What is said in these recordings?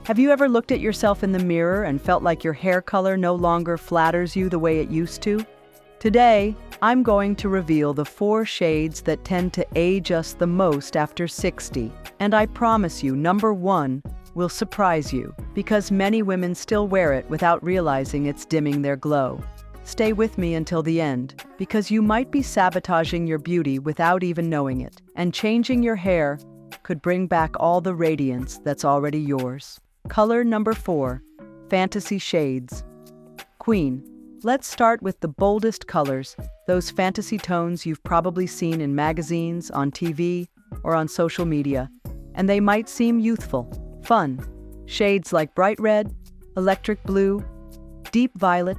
Have you ever looked at yourself in the mirror and felt like your hair color no longer flatters you the way it used to? Today, I'm going to reveal the 4 shades that tend to age us the most after 60. And I promise you, number 1 will surprise you, because many women still wear it without realizing it's dimming their glow. Stay with me until the end, because you might be sabotaging your beauty without even knowing it, and changing your hair could bring back all the radiance that's already yours. Color number 4, fantasy shades. Queen. Let's start with the boldest colors, those fantasy tones you've probably seen in magazines, on TV, or on social media. And they might seem youthful, fun. Shades like bright red, electric blue, deep violet,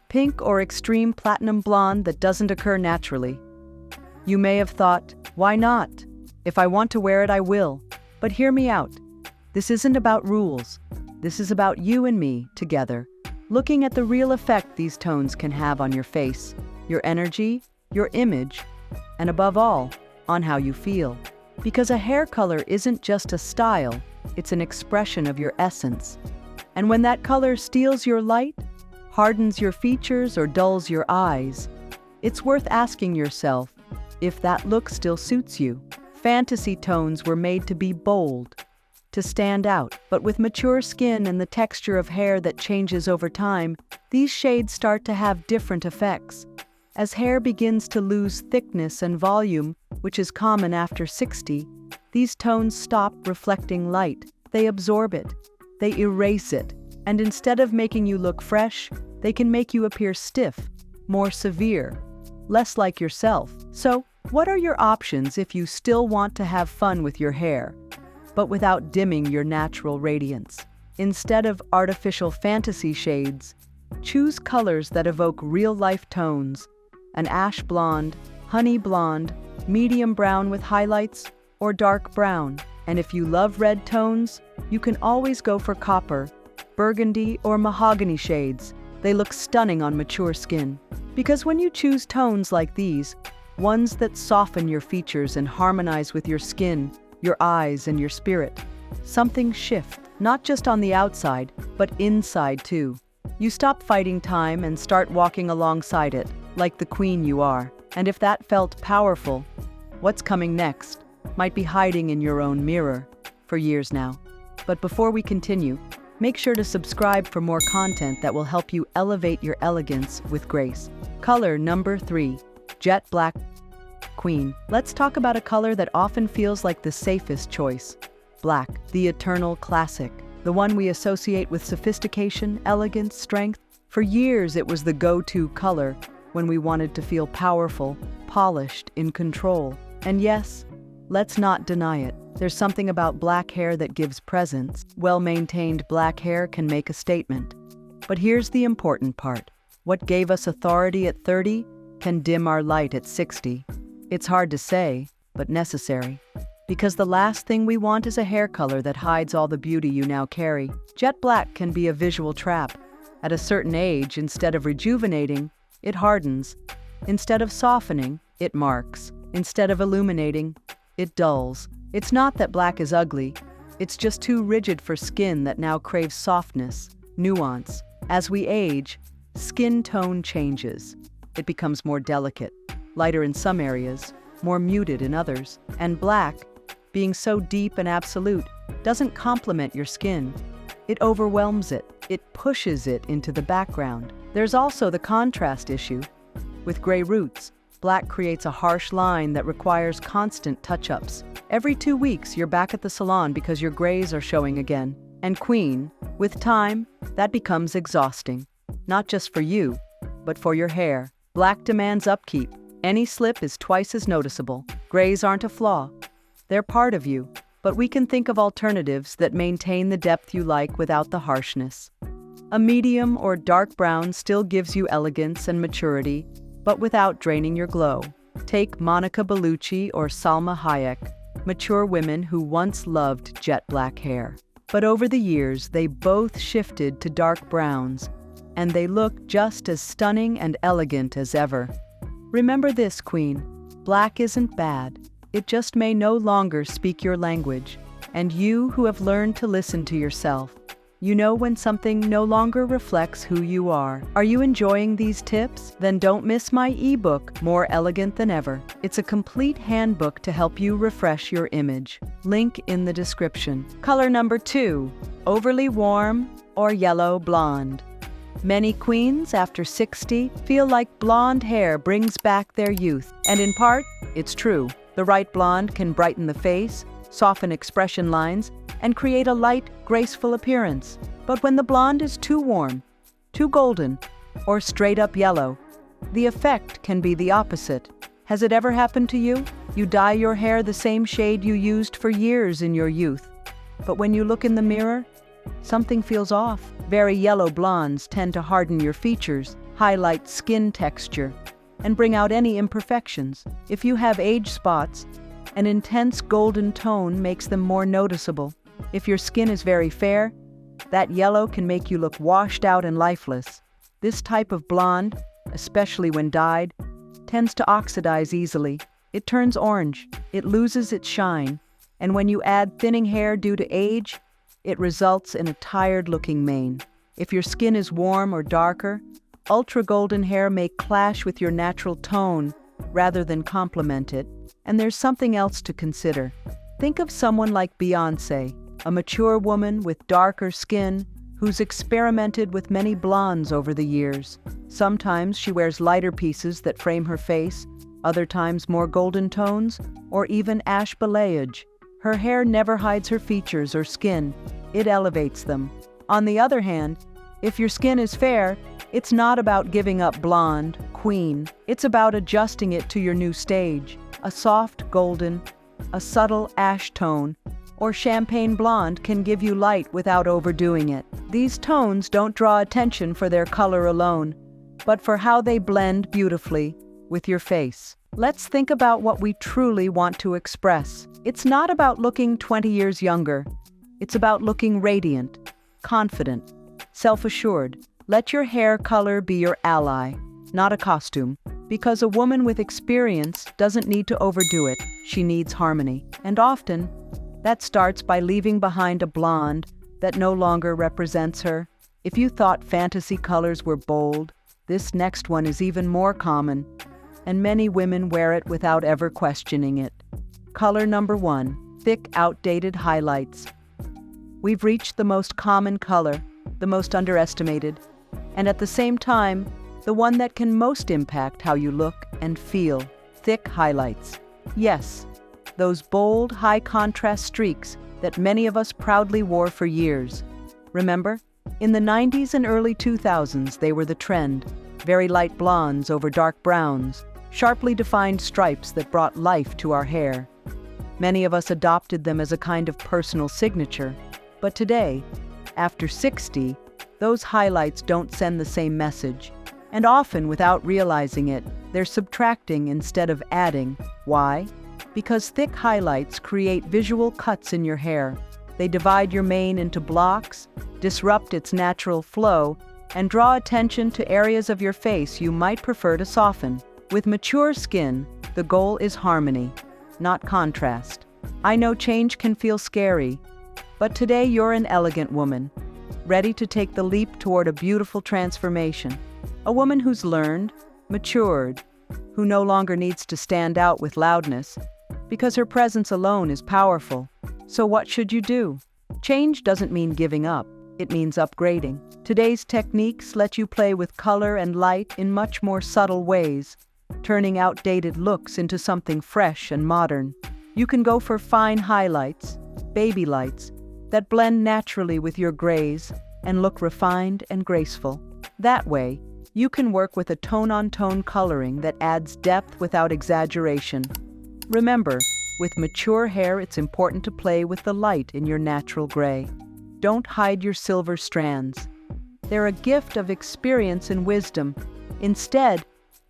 pink or extreme platinum blonde that doesn't occur naturally. You may have thought, why not? If I want to wear it, I will. But hear me out. This isn't about rules. This is about you and me together, looking at the real effect these tones can have on your face, your energy, your image, and above all, on how you feel. Because a hair color isn't just a style, it's an expression of your essence. And when that color steals your light, hardens your features, or dulls your eyes, it's worth asking yourself if that look still suits you. Fantasy tones were made to be bold, to stand out, but with mature skin and the texture of hair that changes over time, these shades start to have different effects. As hair begins to lose thickness and volume, which is common after 60, these tones stop reflecting light. They absorb it, they erase it, and instead of making you look fresh, they can make you appear stiff, more severe, less like yourself. So, what are your options if you still want to have fun with your hair, but without dimming your natural radiance? Instead of artificial fantasy shades, choose colors that evoke real-life tones: an ash blonde, honey blonde, medium brown with highlights, or dark brown. And if you love red tones, you can always go for copper, burgundy, or mahogany shades. They look stunning on mature skin. Because when you choose tones like these, ones that soften your features and harmonize with your skin, your eyes, and your spirit, something shifts, not just on the outside, but inside too. You stop fighting time and start walking alongside it, like the queen you are. And if that felt powerful, what's coming next might be hiding in your own mirror for years now. But before we continue, make sure to subscribe for more content that will help you elevate your elegance with grace. Color number 3, jet black. Queen. Let's talk about a color that often feels like the safest choice. Black, the eternal classic, the one we associate with sophistication, elegance, strength. For years, it was the go-to color when we wanted to feel powerful, polished, in control. And yes, let's not deny it. There's something about black hair that gives presence. Well-maintained black hair can make a statement. But here's the important part. What gave us authority at 30 can dim our light at 60. It's hard to say, but necessary. Because the last thing we want is a hair color that hides all the beauty you now carry. Jet black can be a visual trap. At a certain age, instead of rejuvenating, it hardens. Instead of softening, it marks. Instead of illuminating, it dulls. It's not that black is ugly. It's just too rigid for skin that now craves softness, nuance. As we age, skin tone changes. It becomes more delicate, lighter in some areas, more muted in others. And black, being so deep and absolute, doesn't complement your skin. It overwhelms it. It pushes it into the background. There's also the contrast issue. With gray roots, black creates a harsh line that requires constant touch-ups. Every 2 weeks, you're back at the salon because your grays are showing again. And queen, with time, that becomes exhausting. Not just for you, but for your hair. Black demands upkeep. Any slip is twice as noticeable. Grays aren't a flaw. They're part of you. But we can think of alternatives that maintain the depth you like without the harshness. A medium or dark brown still gives you elegance and maturity, but without draining your glow. Take Monica Bellucci or Salma Hayek, mature women who once loved jet black hair. But over the years, they both shifted to dark browns, and they look just as stunning and elegant as ever. Remember this, Queen. Black isn't bad. It just may no longer speak your language. And you who have learned to listen to yourself, you know when something no longer reflects who you are. Are you enjoying these tips? Then don't miss my ebook, More Elegant Than Ever. It's a complete handbook to help you refresh your image. Link in the description. Color number 2, overly warm or yellow blonde. Many queens after 60 feel like blonde hair brings back their youth. And in part, it's true. The right blonde can brighten the face, soften expression lines, and create a light, graceful appearance. But when the blonde is too warm, too golden, or straight up yellow, the effect can be the opposite. Has it ever happened to you? You dye your hair the same shade you used for years in your youth. But when you look in the mirror, something feels off. Very yellow blondes tend to harden your features, highlight skin texture, and bring out any imperfections. If you have age spots, an intense golden tone makes them more noticeable. If your skin is very fair, that yellow can make you look washed out and lifeless. This type of blonde, especially when dyed, tends to oxidize easily. It turns orange, it loses its shine, and when you add thinning hair due to age, it results in a tired-looking mane. If your skin is warm or darker, ultra-golden hair may clash with your natural tone rather than complement it. And there's something else to consider. Think of someone like Beyoncé, a mature woman with darker skin who's experimented with many blondes over the years. Sometimes she wears lighter pieces that frame her face, other times more golden tones, or even ash balayage. Her hair never hides her features or skin, it elevates them. On the other hand, if your skin is fair, it's not about giving up blonde, queen. It's about adjusting it to your new stage. A soft golden, a subtle ash tone, or champagne blonde can give you light without overdoing it. These tones don't draw attention for their color alone, but for how they blend beautifully with your face. Let's think about what we truly want to express. It's not about looking 20 years younger. It's about looking radiant, confident, self-assured. Let your hair color be your ally, not a costume. Because a woman with experience doesn't need to overdo it, she needs harmony. And often, that starts by leaving behind a blonde that no longer represents her. If you thought fantasy colors were bold, this next one is even more common, and many women wear it without ever questioning it. Color number 1, thick, outdated highlights. We've reached the most common color, the most underestimated, and at the same time, the one that can most impact how you look and feel. Thick highlights. Yes, those bold, high-contrast streaks that many of us proudly wore for years. Remember? In the 90s and early 2000s, they were the trend. Very light blondes over dark browns, sharply defined stripes that brought life to our hair. Many of us adopted them as a kind of personal signature. But today, after 60, those highlights don't send the same message. And often, without realizing it, they're subtracting instead of adding. Why? Because thick highlights create visual cuts in your hair. They divide your mane into blocks, disrupt its natural flow, and draw attention to areas of your face you might prefer to soften. With mature skin, the goal is harmony, not contrast. I know change can feel scary, but today you're an elegant woman, ready to take the leap toward a beautiful transformation. A woman who's learned, matured, who no longer needs to stand out with loudness, because her presence alone is powerful. So what should you do? Change doesn't mean giving up, it means upgrading. Today's techniques let you play with color and light in much more subtle ways, turning outdated looks into something fresh and modern. You can go for fine highlights, baby lights, that blend naturally with your grays and look refined and graceful. That way, you can work with a tone-on-tone coloring that adds depth without exaggeration. Remember, with mature hair, it's important to play with the light in your natural gray. Don't hide your silver strands. They're a gift of experience and wisdom. Instead,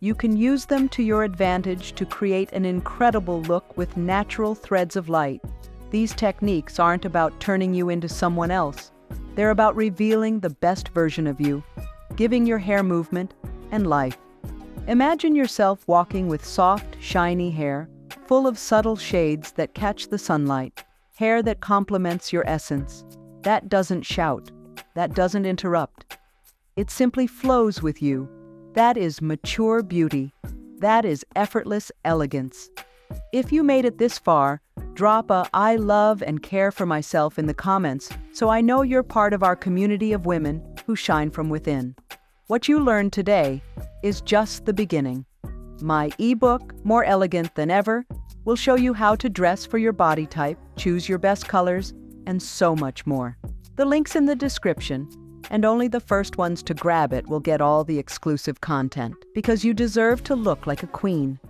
you can use them to your advantage to create an incredible look with natural threads of light. These techniques aren't about turning you into someone else. They're about revealing the best version of you, giving your hair movement and life. Imagine yourself walking with soft, shiny hair, full of subtle shades that catch the sunlight. Hair that complements your essence. That doesn't shout. That doesn't interrupt. It simply flows with you. That is mature beauty. That is effortless elegance. If you made it this far, drop a "I love and care for myself" in the comments so I know you're part of our community of women who shine from within. What you learned today is just the beginning. My ebook, More Elegant Than Ever, will show you how to dress for your body type, choose your best colors, and so much more. The link's in the description, and only the first ones to grab it will get all the exclusive content, because you deserve to look like a queen.